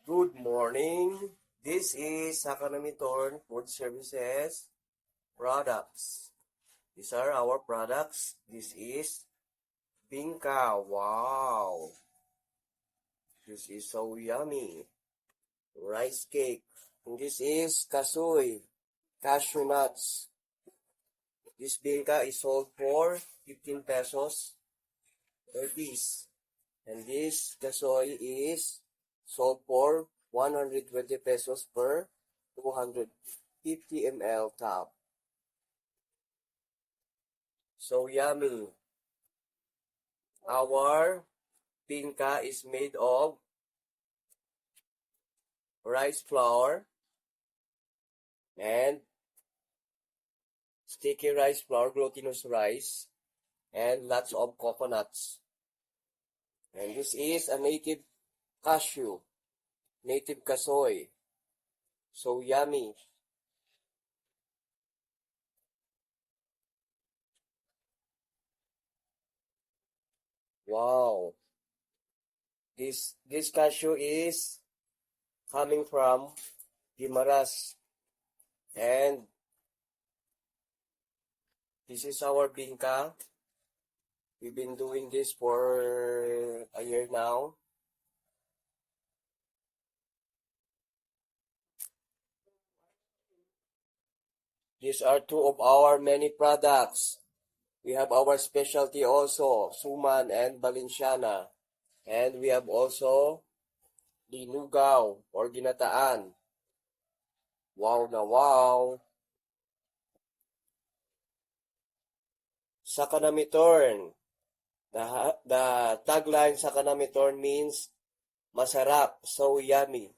Good morning. This is Sakanamitorn Food Services products. These are our products. This is Bingka. Wow. This is so yummy. Rice cake. And this is Kasoy. Cashew nuts. This Bingka is sold for 15 pesos per piece. And this Kasoy is sold for 120 pesos per 250 ml tub. So yummy. Our Bingka is made of rice flour and sticky rice flour, glutinous rice, and lots of coconuts. And this is a native cashew, native kasoy. So yummy. Wow. This cashew is coming from Guimaras. And this is our Bingka. We've been doing this for a year now. These are two of our many products. We have our specialty also, Suman and Valenciana. And we have also the Nugaw or Ginataan. Wow na wow! Sakanamitorn. The tagline Sakanamitorn means masarap, so yummy.